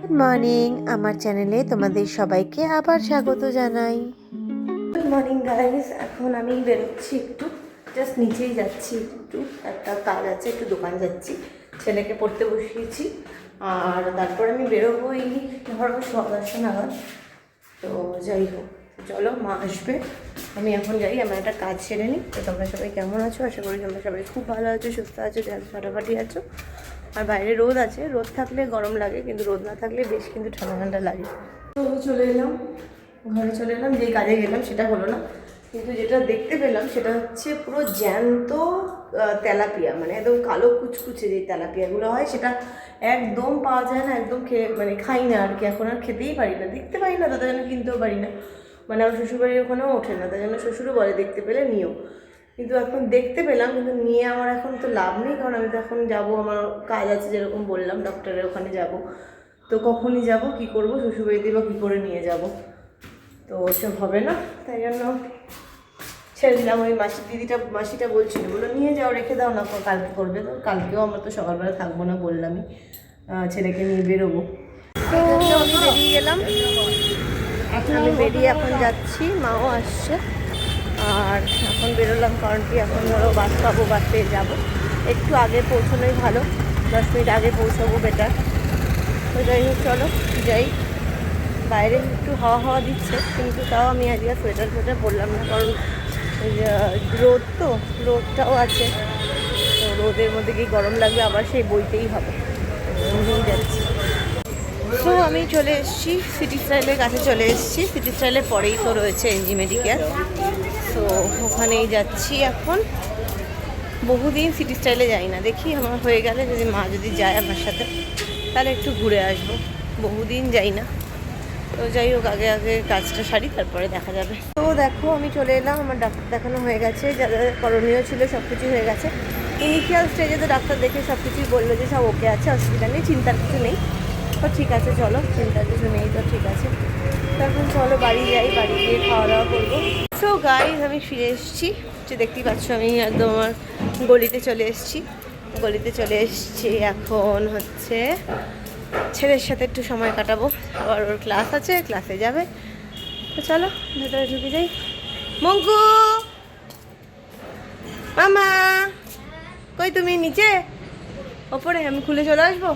Good morning, আমার চ্যানেলে তোমাদের সবাইকে আবার স্বাগত জানাই। গুড মর্নিং গাইস, এখন আমি বেরোচ্ছি, একটু জাস্ট নিচেই যাচ্ছি, একটু একটা কাজ আছে, একটু দোকান যাচ্ছি, ছেলেকে পড়তে বসিয়েছি। আর তারপর আমি বেরোবো এই ধরো 10:15 নাগাদ। তো যাই হোক, চলো, মা আসবে, আমি এখন যাই, আমার একটা কাজ সেরে নিই। তো তোমরা সবাই কেমন আছো? আশা করি তোমরা সবাই খুব ভালো আছো, সুস্থ আছো, ফাটাফাটি আছো। আর বাইরে রোদ আছে, রোদ থাকলে গরম লাগে, কিন্তু রোদ না থাকলে বেশ কিন্তু ঠান্ডা ঠান্ডা লাগে। তো চলে এলাম, ঘরে চলে এলাম, যেই কাজে গেলাম সেটা হলো না, কিন্তু যেটা দেখতে পেলাম সেটা হচ্ছে পুরো জ্যান্ত তেলাপিয়া, মানে একদম কালো কুচকুচে যে তেলাপিয়াগুলো হয়, সেটা একদম পাওয়া যায় না, একদম খাই না আর কি, এখন আর খেতেই পারি না, দেখতে পারি না, তাদের জন্য কিনতেও পারি না, মানে আমার শ্বশুরবাড়ির ওখানেও ওঠে না, তার জন্য শ্বশুরও বলে দেখতে পেলে নিও, কিন্তু এখন দেখতে পেলাম, কিন্তু নিয়ে আমার এখন তো লাভ নেই, কারণ আমি তো এখন যাবো, আমার কাজ আছে, যেরকম বললাম ডক্টরের ওখানে যাব, তো কখনই যাব, কি করব, শ্বশুরবাড়িতে বা কী করে নিয়ে যাব, তো ওসব হবে না, তাই জন্য ছেড়ে দিলাম। ওই মাসিটা বলছিল, বললো নিয়ে যাও, রেখে দাও না, কালকে করবে, তো কালকেও আমরা তো সকালবেলা থাকবো না, বললামই ছেলেকে নিয়ে বেরোবো। তো আমি বেরিয়ে গেলাম, আমি বেরিয়ে এখন যাচ্ছি, মাও আসছে, আর এখন বেরোলাম, কারণ কি এখন ধরো বাস পাবো, বাস পেয়ে যাবো, একটু আগে পৌঁছানোই ভালো, 10 মিনিট আগে পৌঁছাবো বেটার। তো যাই হোক, চলো যাই। বাইরে একটু হাওয়া হাওয়া দিচ্ছে, কিন্তু তাও আমি আজকে সোয়েটার পরলাম না, কারণ রোদ, তো রোদটাও আছে, তো রোদের মধ্যে গিয়ে গরম লাগবে, আবার সেই বইতেই হবে, নিয়েই যাচ্ছি। তো আমি চলে এসেছি সিটি স্টাইলের কাছে, চলে এসেছি সিটি স্টাইলের পরেই তো রয়েছে এনজি মেডিকেয়ার, তো ওখানেই যাচ্ছি এখন। বহুদিন সিটি স্টাইলে যাই না, দেখি আমার হয়ে গেলে, যদি মা যদি যায় আমার সাথে, তাহলে একটু ঘুরে আসবো, বহুদিন যাই না। তো যাই হোক, আগে কাজটা সারি, তারপরে দেখা যাবে। তো দেখো, আমি চলে এলাম, আমার ডাক্তার দেখানো হয়ে গেছে, যা যা করণীয় ছিল সব কিছুই হয়ে গেছে। ইনিশিয়াল স্টেজে তো ডাক্তার দেখে সব কিছুই বললো যে সব ওকে আছে, অসুবিধা নেই, চিন্তার কিছু নেই। তো ঠিক আছে, চলো, চিন্তার কিছু নেই, তো ঠিক আছে, তখন চলো বাড়ি যাই, বাড়ি গিয়ে খাওয়া দাওয়া করবো। সো গাইজ, আমি ফিরে এসেছি, যে দেখতেই পাচ্ছ আমি একদম আমার গলিতে চলে এসেছি, এখন হচ্ছে ছেলের সাথে একটু সময় কাটাবো, আবার ওর ক্লাস আছে, ক্লাসে যাবে, তো চলো ভেতরে ঢুকে যাই। মঙ্কু, মামা কই, তুমি নিচে, ওপরে, আমি খুলে চলে আসবো।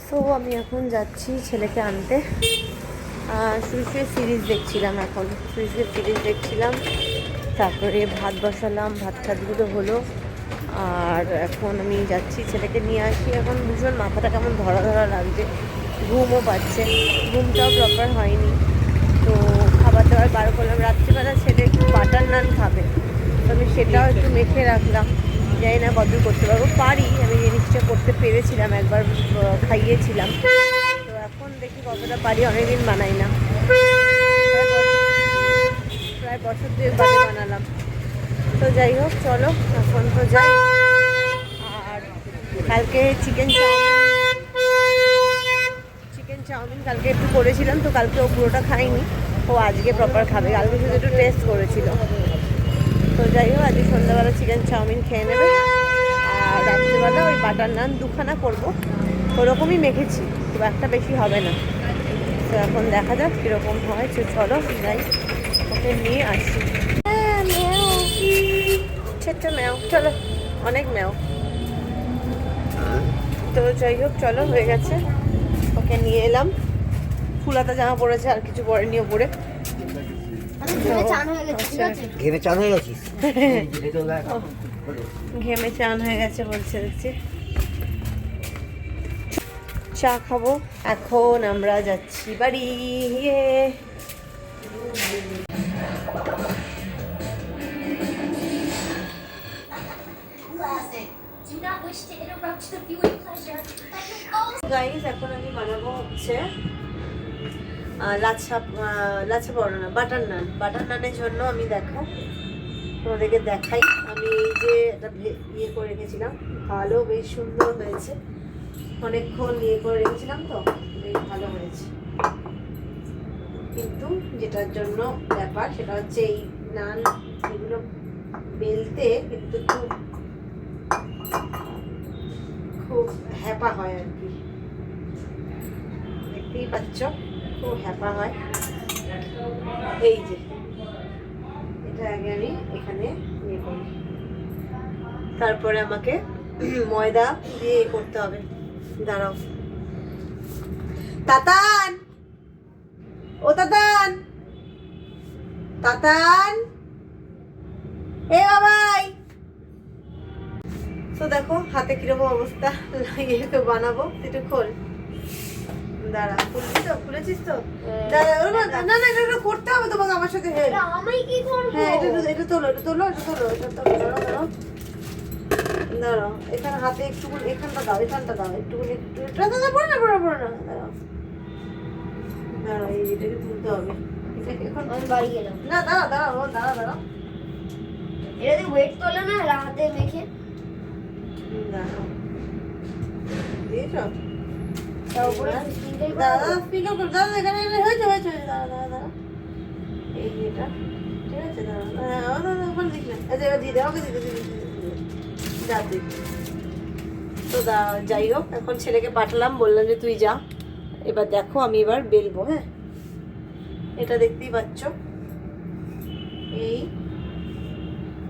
সো আমি এখন যাচ্ছি ছেলেকে আনতে, সুইসের সিরিজ দেখছিলাম, তারপরে ভাত বসালাম, ভাত টাতগুলো হলো, আর এখন আমি যাচ্ছি ছেলেকে নিয়ে আসি। এখন ভীষণ মাথাটা কেমন ধরা ধরা লাগছে, ঘুমও পাচ্ছে, ঘুমটাও প্রপার হয়নি, তো খাবার দাবার বার করলাম। রাত্রিবেলা ছেলে একটু বাটার নান খাবে, তো আমি সেটাও একটু মেখে রাখলাম, জানি না কতদূর করতে পারবো, পারি, আমি জিনিসটা করতে পেরেছিলাম, একবার খাইয়েছিলাম, তো এখন দেখি কতটা পারি, অনেকদিন বানাই না, প্রায় বছর 2 বাদে বানালাম। তো যাই হোক, চলো এখন তো যাই। আর কালকে চিকেন চাউমিন কালকে একটু করেছিলাম, তো কালকে ও পুরোটা খাইনি, ও আজকে প্রপার খাবে, কালকে শুধু একটু টেস্ট করেছিল। তো যাই হোক, আজকে সন্ধ্যাবেলা চিকেন চাউমিন খেয়ে নেবে, আর রাত্রিবেলা ওই বাটার নান 2খানা করবো, ওরকমই মেখেছি, খুব একটা বেশি হবে না। তো এখন দেখা যাক কীরকম হয়, চলো যাই, ওকে নিয়ে আসি। ছোট্ট ম্যাও, চলো, অনেক ম্যাও। তো যাই হোক, চলো, হয়ে গেছে, ওকে নিয়ে এলাম, ফুলাতা জামা পড়েছে, আর কিছু পরেনি ওপরে, ঘেমে চান হয়ে গেছে বলছে, দেখছি চা খাবো। এখন আমরা যাচ্ছি বাড়ি। গাইস, এখন আমি বানাবো হচ্ছে লাচ্ছা পরোটা না, বাটার নানের জন্য আমি দেখো তোমাদেরকে দেখাই, আমি এই যে একটা ইয়ে করে রেখেছিলাম, ভালো, বেশ সুন্দর হয়েছে, অনেকক্ষণ ইয়ে করে রেখেছিলাম, তো বেশ ভালো হয়েছে, কিন্তু যেটার জন্য ব্যাপার সেটা হচ্ছে এই নান এগুলো বেলতে কিন্তু খুব হ্যাপা হয় আর কি, দেখতেই পাচ্ছ খুব হ্যাপা হয়। এই যে এটা আগে আমি এখানে ইয়ে করি, তারপরে আমাকে ময়দা দিয়ে এ করতে হবে। দাঁড়াও তাতান, ও তাতান, তাতান, এ বাবাই। তো দেখো হাতে কিরকম অবস্থা, লাগিয়ে তো বানাবো। একটু খোল, দাঁড়া, খুলবি তো? খুলেছিস তো? দাঁড়া, না না এটা করতে হবে তোমাকে আমার সাথে হেল্প। আমি কি করব? হ্যাঁ এটা তোলো, এটা তোলো, এটা তোলো, এটা তোলো। দাঁড়াও দাঁড়াও দাঁড়াও, এখানে হাতে একটু এখানটা দাও, এখানটা দাও একটু একটু। দাদা পড়ে না, দাঁড়াও দাঁড়াও, এই এটাকে তুলতে হবে। এটাকে এখন আমি বাড়ি গেলাম। না, দাঁড়াও এটা দিয়ে ওয়েট তোলে না হাতে মেখে? দাঁড়াও, দিয়েছো? তার উপরে স্প্রিঙ্কেল করে দাদা দেবো? স্পিকার করে দাদা, এখানে হয়েছে। দাঁড়া এই এটা ঠিক আছে। দাঁড়া ওখানে দিস না, আচ্ছা এবার দিয়ে দে, ওকে দিতে যা তুই। তো যাই হোক, এখন ছেলেকে পাঠালাম, বললাম যে তুই যা। এবার দেখো আমি এবার বেলবো। হ্যাঁ, এটা দেখতেই পাচ্ছ, এই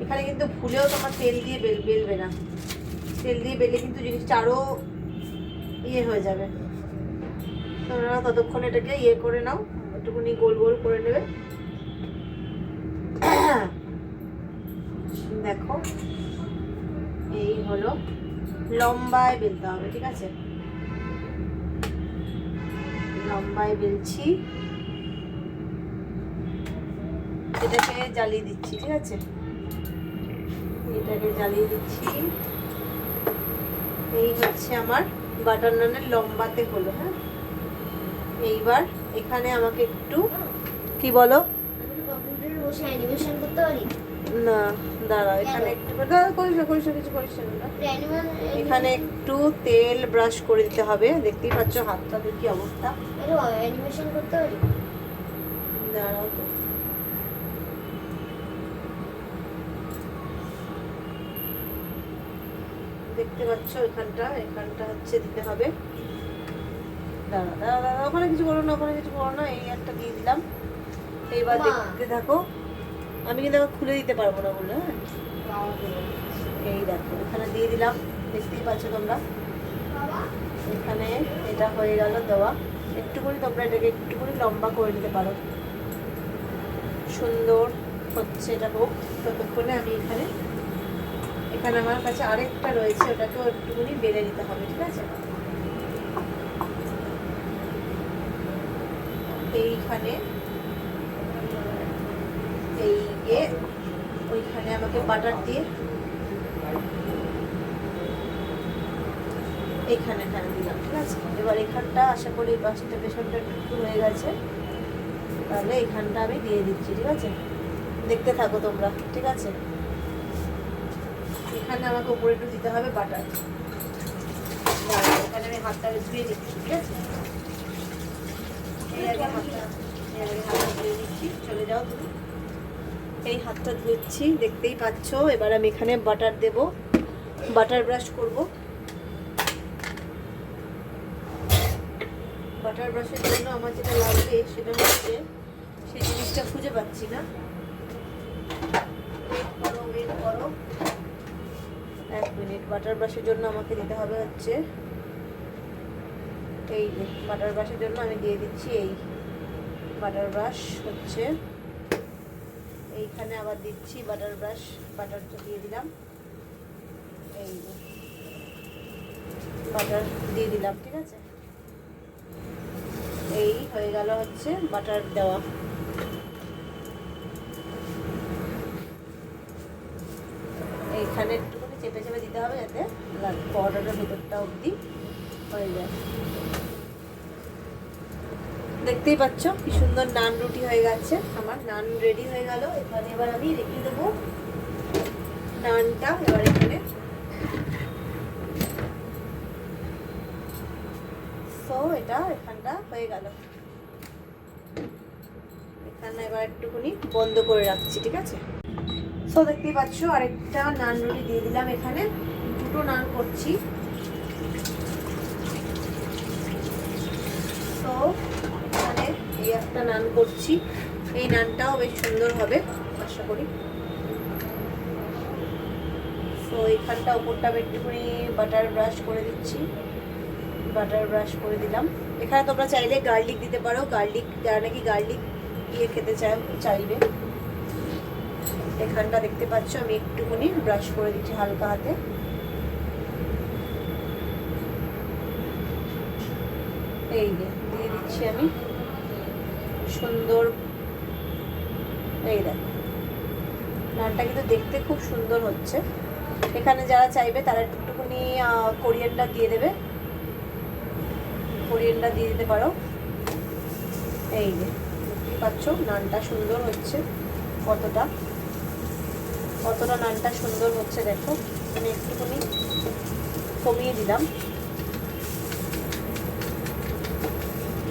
এখানে কিন্তু ভুলেও তোমার তেল দিয়ে বেলবে না। তেল দিয়ে বেলে কিন্তু জিনিসটা আরো ইয়ে হয়ে যাবে। তোমরা ততক্ষণ এটাকে ইয়ে করে নাও, একটুখানি গোল গোল করে নেবে। দেখো এই হলো, লম্বায় বেলতে হবে, ঠিক আছে? লম্বায় বেলছি, এটাকে জ্বালিয়ে দিচ্ছি, ঠিক আছে? এটাকে জ্বালিয়ে দিচ্ছি। এই হচ্ছে আমার বাটার নানের লম্বাতে হলো। হ্যাঁ, এইবার এখানে আমাকে একটু কি বলো? আমি তো কম্পিউটারে বসে অ্যানিমেশন করতে পারি না দাঁড়া, এখানে একটু করিস না, কিছু করিস না। এখানে একটু তেল ব্রাশ করে দিতে হবে। দেখতেই পাচ্ছ হাতটাতে কি অবস্থা। অ্যানিমেশন করতে পারি। দাঁড়াও তো, দেখতে পাচ্ছ এখানটা হচ্ছে দিতে হবে। দাঁড়া, ওখানে কিছু করো না, এই একটা দিয়ে দিলাম। এইবার দেখতে থাকো, আমি কিন্তু আবার খুলে দিতে পারবো না বলে। হ্যাঁ, এই দেখো এখানে দিয়ে দিলাম, দেখতেই পাচ্ছ তোমরা। এখানে এটা হয়ে গেল দেওয়া। একটুখানি তোমরা এটাকে একটুখানি লম্বা করে দিতে পারো, সুন্দর হচ্ছে। এটা হোক, ততক্ষণে আমি এখানে আমার কাছে আরেকটা রয়েছে, ওটাকেও একটুখানি বেলে নিতে হবে, ঠিক আছে? এইখানে ওইখানে আমাকে বাটার দিয়ে এখানে দিলাম, ঠিক আছে? এবার এখানটা আশা করি এই পাশটা পেছনটা একটু হয়ে গেছে, তাহলে এখানটা আমি দিয়ে দিচ্ছি, ঠিক আছে? দেখতে থাকো তোমরা, ঠিক আছে? এখানে আমাকে উপরে একটু দিতে হবে বাটার। এখানে আমি হাতটা ধুয়ে দিচ্ছি, ঠিক আছে? এই আগে হাতটা ধুয়ে দিচ্ছি, চলে যাও তুমি। এই হাতটা ধুচ্ছি, দেখতেই পাচ্ছ। এবার আমি এখানে বাটার দেব, বাটার ব্রাশ করব। বাটার ব্রাশের জন্য আমার যেটা লাগবে সেটা হচ্ছে, সেই জিনিসটা খুঁজে পাচ্ছি না। ওয়েট করো 1 মিনিট। বাটার ব্রাশের জন্য আমাকে দিতে হবে হচ্ছে এই যে, বাটার ব্রাশের জন্য আমি দিয়ে দিচ্ছি এই বাটার ব্রাশ হচ্ছে এইখানে, আবার দিচ্ছি বাটার ব্রাশ, বাটারটা দিয়ে দিলাম। এই যে বাটার দিয়ে দিলাম, ঠিক আছে? এই হয়ে গেল হচ্ছে বাটার দেওয়া। এইখানে একটুখানি চেপে চেপে দিতে হবে, যাতে পাউডারটা ভেতরটা অবধি হয়ে যায়। দেখতেই পাচ্ছ কি সুন্দর নান রুটি হয়ে গেছে। আমার নান রেডি হয়ে গেল। এখানে এবার আমি রেখে দেবো নানটা। এবার এখানে এটা এখানটা হয়ে গেল। এখানে এবার একটুখানি বন্ধ করে রাখছি, ঠিক আছে? দেখতেই পাচ্ছ আরেকটা নান রুটি দিয়ে দিলাম। এখানে 2টো নান করছি। একটা নান করছি, এই নানটাও বেশ সুন্দর হবে আশা করি। তো এইখানটা ওপরটা একটুখানি বাটার ব্রাশ করে দিচ্ছি, বাটার ব্রাশ করে দিলাম। এখানে তোমরা চাইলে গার্লিক দিতে পারো, গার্লিক যারা নাকি গার্লিক দিয়ে খেতে চাইবে। এখানটা দেখতে পাচ্ছ আমি একটুখানি ব্রাশ করে দিচ্ছি হালকা হাতে। এই যে দিয়ে দিচ্ছি আমি সুন্দর, এই দেখো নানটা কিন্তু দেখতে খুব সুন্দর হচ্ছে। এখানে যারা চাইবে তারা একটুখানি কোরিয়ান্ডার দিয়ে দেবে, কোরিয়ান্ডার দিয়ে দিতে পারো। এই যে দেখতে পাচ্ছ নানটা সুন্দর হচ্ছে, কতটা নানটা সুন্দর হচ্ছে দেখো। আমি একটুখানি কমিয়ে দিলাম,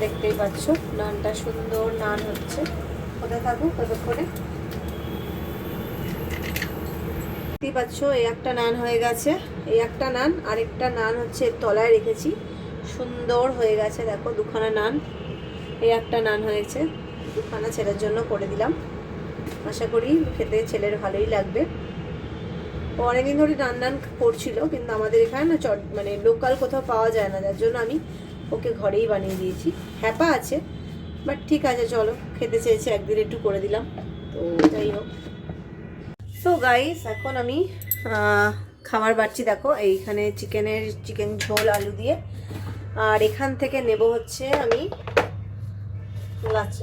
দেখতেই পাচ্ছ নানটা সুন্দর নান হচ্ছে। কোথায় থাকুক ততক্ষণে। দেখতেই পাচ্ছ এই একটা নান হয়ে গেছে, এই একটা নান, আরেকটা নান হচ্ছে তলায় রেখেছি, সুন্দর হয়ে গেছে দেখো দুখানা নান। এই একটা নান হয়েছে, দুখানা ছেলের জন্য করে দিলাম, আশা করি খেতে ছেলের ভালোই লাগবে। ও অনেকদিন ধরে নান করছিল, কিন্তু আমাদের এখানে না মানে লোকাল কোথাও পাওয়া যায় না, যার জন্য আমি ওকে ঘরেই বানিয়ে দিয়েছি। হ্যাপা আছে, বাট ঠিক আছে চলো, খেতে চেয়েছে একদিন একটু করে দিলাম। তো যাই হোক, সো গাইস এখন আমি খাবার বাড়ছি দেখো। এইখানে চিকেন ঝোল আলু দিয়ে, আর এখান থেকে নেব হচ্ছে আমি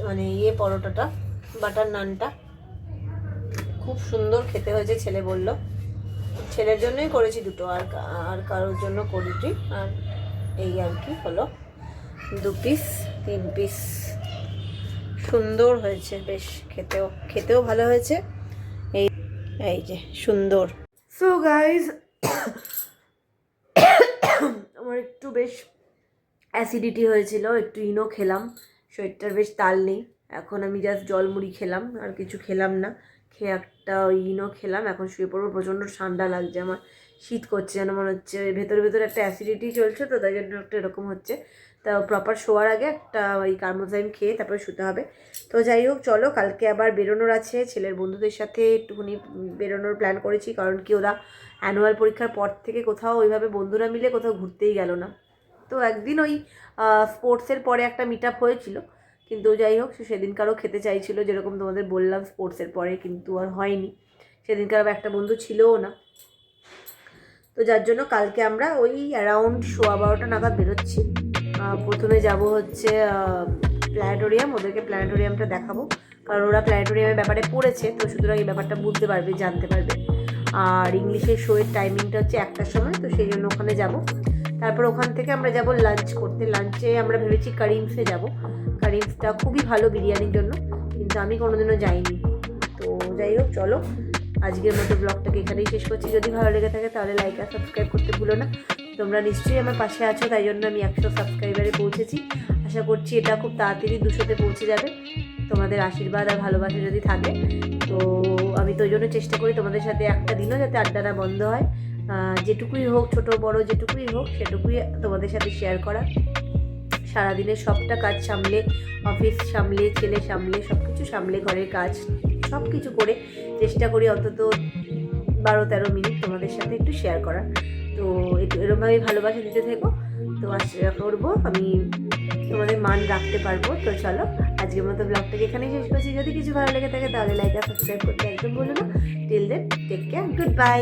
মানে পরোটাটা, বাটার নানটা খুব সুন্দর খেতে হয়েছে, ছেলে বলল। ছেলের জন্যই করেছি দুটো, আর কারোর জন্য করিনি। আর এই আর কি হলো 2 পিস 3 পিস, সুন্দর হয়েছে বেশ, খেতেও ভালো হয়েছে। এই যে সুন্দর। সো গাইজ আমার একটু বেশ অ্যাসিডিটি হয়েছিল, একটু ইনো খেলাম, শরীরটার বেশ তাল নেই। এখন আমি জাস্ট জল মুড়ি খেলাম, আর কিছু খেলাম না। খেয়ে একটা ওই ইনো খেলাম, এখন শুয়ে পড়বো। প্রচণ্ড ঠান্ডা লাগছে আমার, শীত করছে যেন মনে হচ্ছে, ভেতরে একটা অ্যাসিডিটি চলছে, তো তাই জন্য একটু এরকম হচ্ছে। তা প্রপার শোয়ার আগে একটা ওই কার্মোজাইম খেয়ে তারপরে শুতে হবে। তো যাই হোক চলো, কালকে আবার বেরোনোর আছে, ছেলের বন্ধুদের সাথে একটুখানি বেরোনোর প্ল্যান করেছি, কারণ কি ওরা অ্যানুয়াল পরীক্ষার পর থেকে কোথাও ওইভাবে বন্ধুরা মিলে কোথাও ঘুরতেই গেল না। তো একদিন ওই স্পোর্টসের পরে একটা মিট আপ হয়েছিল, কিন্তু যাই হোক সেদিনকারও খেতে চাইছিল, যেরকম তোমাদের বললাম স্পোর্টসের পরে, কিন্তু আর হয়নি। সেদিনকার একটা বন্ধু ছিলও না, তো যার জন্য কালকে আমরা ওই অ্যারাউন্ড 12:15 নাগাদ বেরোচ্ছি। প্রথমে যাব হচ্ছে প্ল্যানেটোরিয়াম, ওদেরকে প্ল্যানেটোরিয়ামটা দেখাবো, কারণ ওরা প্ল্যানেটোরিয়ামের ব্যাপারে পড়েছে, তো সুতরাং এই ব্যাপারটা বুঝতে পারবে, জানতে পারবে। আর ইংলিশের শোয়ের টাইমিংটা হচ্ছে 1টার সময়, তো সেই জন্য ওখানে যাব। তারপর ওখান থেকে আমরা যাব লাঞ্চ করতে। লাঞ্চে আমরা ভেবেছি কারিমসে যাব। কারিমসটা খুবই ভালো বিরিয়ানির জন্য, কিন্তু আমি কোনোদিনও যাইনি। তো যাই হোক চলো, আজকের মতো ব্লগটাকে এখানেই শেষ করছি। যদি ভালো লেগে থাকে তাহলে লাইক আর সাবস্ক্রাইব করতে ভুলো না। তোমরা নিশ্চয়ই আমার পাশে আছো, তাই জন্য আমি 100 সাবস্ক্রাইবারে পৌঁছেছি। আশা করছি এটা খুব তাড়াতাড়ি 200-তে পৌঁছে যাবে, তোমাদের আশীর্বাদ আর ভালোবাসা যদি থাকে। তো আমি তো ওই জন্য চেষ্টা করি তোমাদের সাথে একটা দিনও যাতে আড্ডা না বন্ধ হয়, যেটুকুই হোক, ছোটো বড়ো যেটুকুই হোক, সেটুকুই তোমাদের সাথে শেয়ার করা। সারাদিনের সবটা কাজ সামলে, অফিস সামলে, ছেলে সামলে, সব কিছু সামলে, ঘরের কাজ সব কিছু করে চেষ্টা করি অন্তত 12-13 মিনিট তোমাদের সাথে একটু শেয়ার করার। তো একটু এরকমভাবেই ভালোবাসা দিতে থেকো, তো আশা করবো আমি তোমাদের মান রাখতে পারবো। তো চলো, আজকের মতো ব্লগটাকে এখানেই শেষ করছি। যদি কিছু ভালো লেগে থাকে তাহলে লাইক আর সাবস্ক্রাইব করতে একদম ভুলো না। Till then, take care, good by.